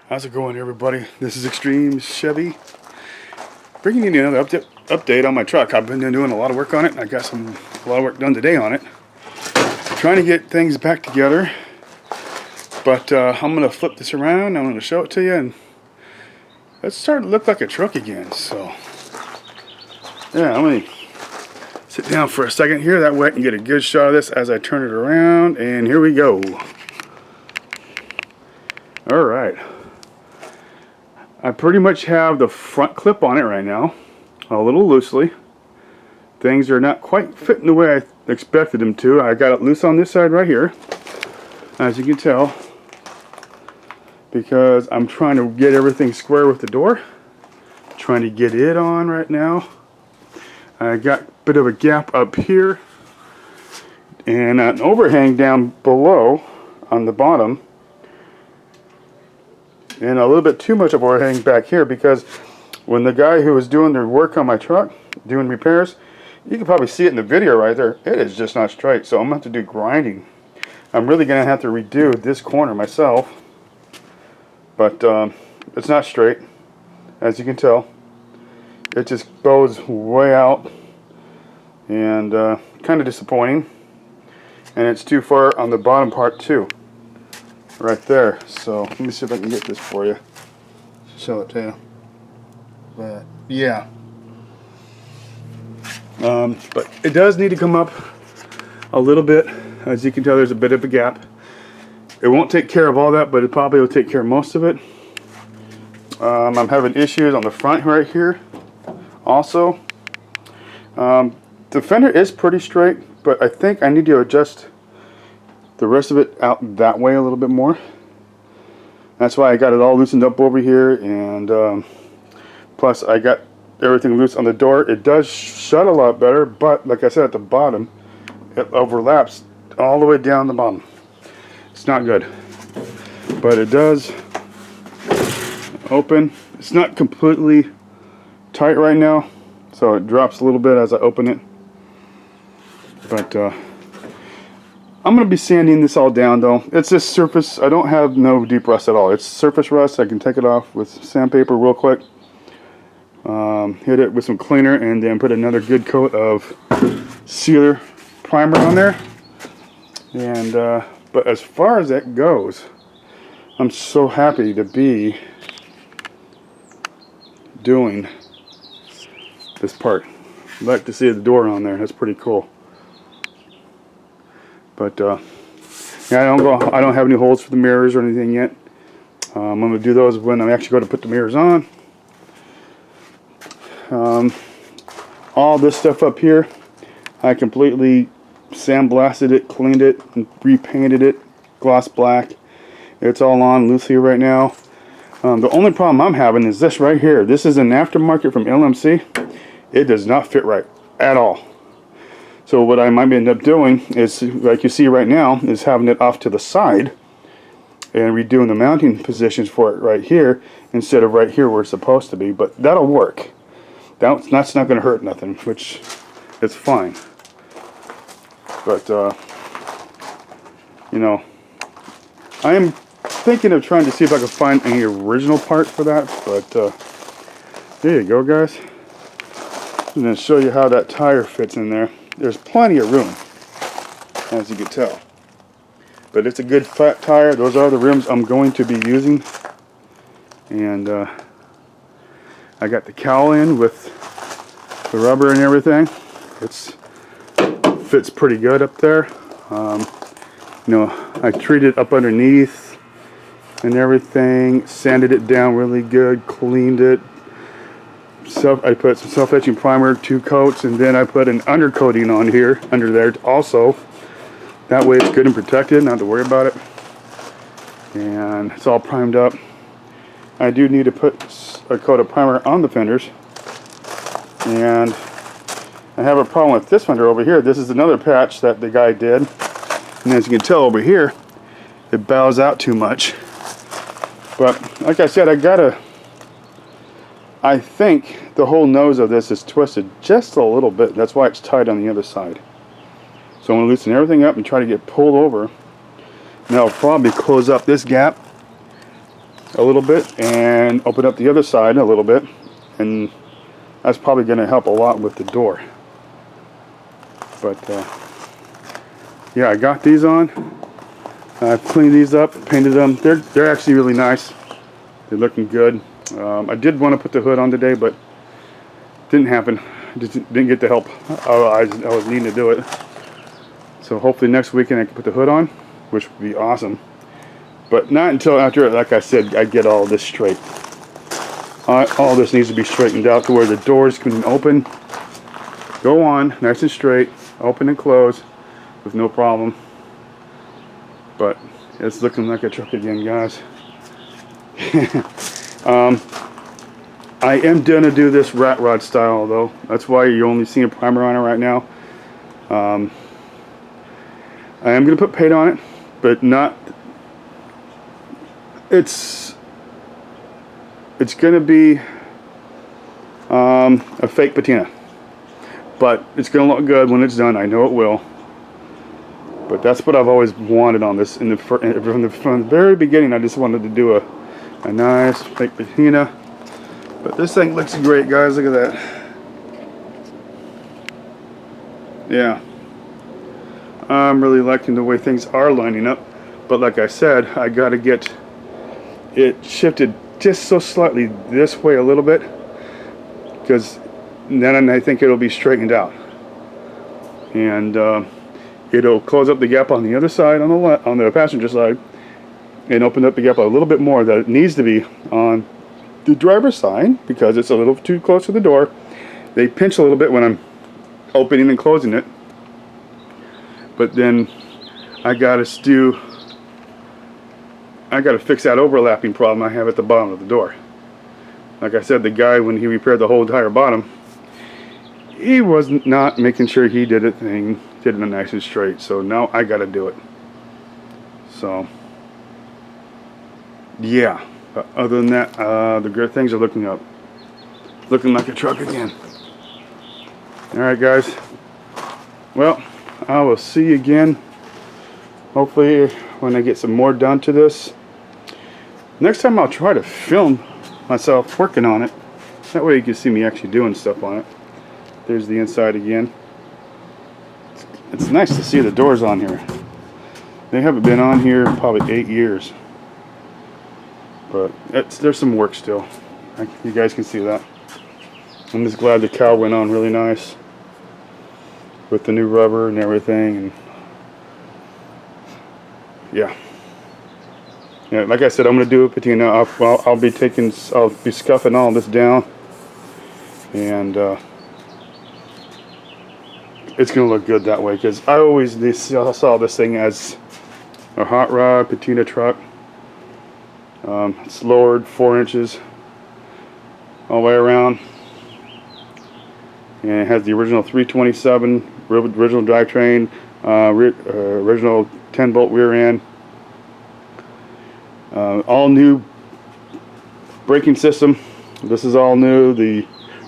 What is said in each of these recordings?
How's it going, everybody? This is Extreme Chevy, bringing you another update on my truck. I've been doing a lot of work on it. I got a lot of work done today on it. Trying to get things back together, but I'm going to flip this around. I'm going to show it to you, and it's starting to look like a truck again. So, yeah, I'm going to sit down for a second here. That way I can get a good shot of this as I turn it around, and here we go. All right. I pretty much have the front clip on it right now, a little loosely. Things are not quite fitting the way I expected them to. I got it loose on this side right here, as you can tell, because I'm trying to get everything square with the door. Trying to get it on right now. I got a bit of a gap up here and an overhang down below on the bottom. And a little bit too much of overhang back here, because when the guy who was doing the work on my truck, doing repairs, you can probably see it in the video right there, it is just not straight. So I'm going to have to do grinding. I'm really going to have to redo this corner myself. But it's not straight, as you can tell. It just goes way out, and kind of disappointing. And it's too far on the bottom part too. Right there. So let me see if I can get this for you, show it to you. But yeah, but it does need to come up a little bit. As you can tell, there's a bit of a gap. It won't take care of all that, but it probably will take care of most of it. I'm having issues on the front right here also. The fender is pretty straight, but I think I need to adjust the rest of it out that way a little bit more. That's why I got it all loosened up over here, and plus I got everything loose on the door. It does shut a lot better, but like I said, at the bottom it overlaps all the way down the bottom. It's not good, but it does open. It's not completely tight right now, so it drops a little bit as I open it, but I'm going to be sanding this all down though. It's just surface. I don't have no deep rust at all. It's surface rust. I can take it off with sandpaper real quick. Hit it with some cleaner and then put another good coat of sealer primer on there. And but as far as that goes, I'm so happy to be doing this part. I'd like to see the door on there. That's pretty cool. But yeah, I don't have any holes for the mirrors or anything yet. I'm going to do those when I actually go to put the mirrors on. All this stuff up here, I completely sandblasted it, cleaned it, and repainted it gloss black. It's all on loosely right now. The only problem I'm having is this right here. This is an aftermarket from LMC. It does not fit right at all. So what I might end up doing is, like you see right now, is having it off to the side and redoing the mounting positions for it right here instead of right here where it's supposed to be. But that'll work. That's not going to hurt nothing, which is fine. But you know, I am thinking of trying to see if I can find any original part for that. But there you go, guys. I'm going to show you how that tire fits in there. There's plenty of room, as you can tell. But it's a good flat tire. Those are the rims I'm going to be using. And I got the cowl in with the rubber and everything. It fits pretty good up there. You know, I treated up underneath and everything, sanded it down really good, cleaned it. I put some self-etching primer, 2 coats, and then I put an undercoating on here, under there also. That way it's good and protected, not to worry about it. And it's all primed up. I do need to put a coat of primer on the fenders. And I have a problem with this fender over here. This is another patch that the guy did. And as you can tell over here, it bows out too much. But like I said, I think the whole nose of this is twisted just a little bit. That's why it's tight on the other side. So I'm going to loosen everything up and try to get pulled over. And I'll probably close up this gap a little bit and open up the other side a little bit, and that's probably going to help a lot with the door. But yeah, I got these on. I've cleaned these up, painted them. They're actually really nice. They're looking good. I did want to put the hood on today, but didn't happen. Didn't get the help I was needing to do it. So hopefully next weekend I can put the hood on, which would be awesome. But not until after, like I said, I get all this straight. All this needs to be straightened out to where the doors can open, go on nice and straight, open and close with no problem. But it's looking like a truck again, guys. I am gonna do this rat rod style though. That's why you're only seeing primer on it right now. I am gonna put paint on it, but not. It's gonna be a fake patina, but it's gonna look good when it's done. I know it will. But that's what I've always wanted on this. From the very beginning, I just wanted to do a nice fake patina. But this thing looks great, guys. Look at that. Yeah. I'm really liking the way things are lining up. But like I said, I got to get it shifted just so slightly this way a little bit, because then I think it'll be straightened out. And it'll close up the gap on the other side, on the passenger side, and open up the gap a little bit more that it needs to be on the driver's side, because it's a little too close to the door. They pinch a little bit when I'm opening and closing it. But then I gotta fix that overlapping problem I have at the bottom of the door. Like I said, the guy, when he repaired the whole entire bottom, he was not making sure he did it nice and straight. So now I gotta do it. So yeah, but other than that, the good things are looking up. Looking like a truck again. Alright guys, well, I will see you again hopefully when I get some more done to this. Next time I'll try to film myself working on it. That way you can see me actually doing stuff on it. There's the inside again. It's nice to see the doors on here. They haven't been on here in probably 8 years. But there's some work still. You guys can see that. I'm just glad the cowl went on really nice with the new rubber and everything. And yeah, like I said, I'm gonna do a patina. I'll be scuffing all this down, and it's gonna look good that way, because I always saw this thing as a hot rod patina truck. It's lowered 4 inches all the way around, and it has the original 327 original drivetrain, original 10-bolt rear end, all new braking system. This is all new. The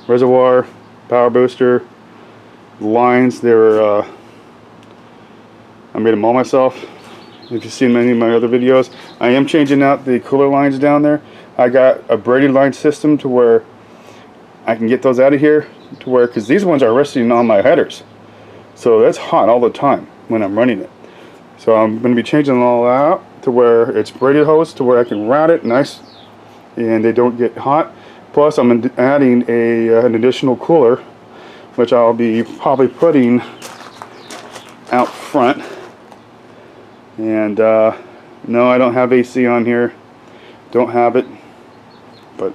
reservoir, power booster, the lines, they were I made them all myself. If you've seen many of my other videos, I am changing out the cooler lines down there. I got a braided line system to where I can get those out of here, to where, because these ones are resting on my headers, so that's hot all the time when I'm running it. So I'm going to be changing them all out to where it's braided hose, to where I can route it nice and they don't get hot. Plus I'm adding an additional cooler, which I'll be probably putting out front. And no, I don't have AC on here, don't have it, but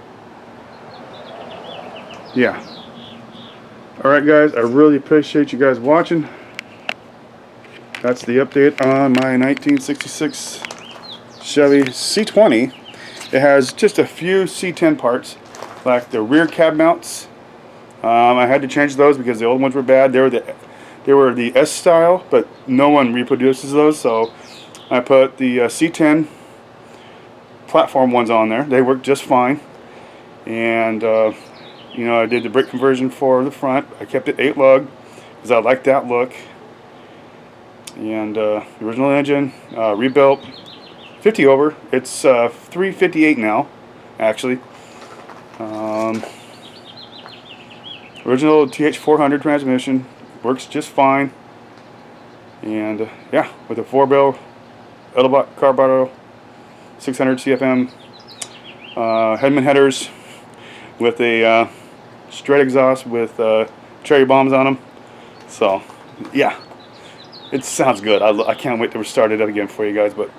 yeah. Alright guys, I really appreciate you guys watching. That's the update on my 1966 Chevy C20. It has just a few C10 parts, like the rear cab mounts. I had to change those because the old ones were bad. They were the S style, but no one reproduces those, so I put the C10 platform ones on there. They work just fine. And you know, I did the brake conversion for the front. I kept it 8 lug because I like that look. And the original engine, rebuilt, 50 over. It's 358 now, actually. Original TH400 transmission, works just fine. And yeah, with a 4-barrel Edelbach carburetor, 600 CFM, Hedman headers with a straight exhaust with cherry bombs on them. So yeah, it sounds good. I can't wait to start it up again for you guys. But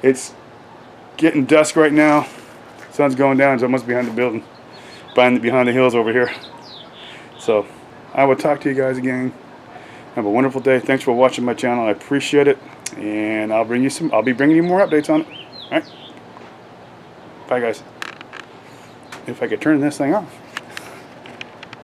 it's getting dusk right now. Sun's going down. It's almost behind the building, behind the hills over here. So I will talk to you guys again. Have a wonderful day. Thanks for watching my channel. I appreciate it, and I'll be bringing you more updates on it. All right. Bye, guys. If I could turn this thing off.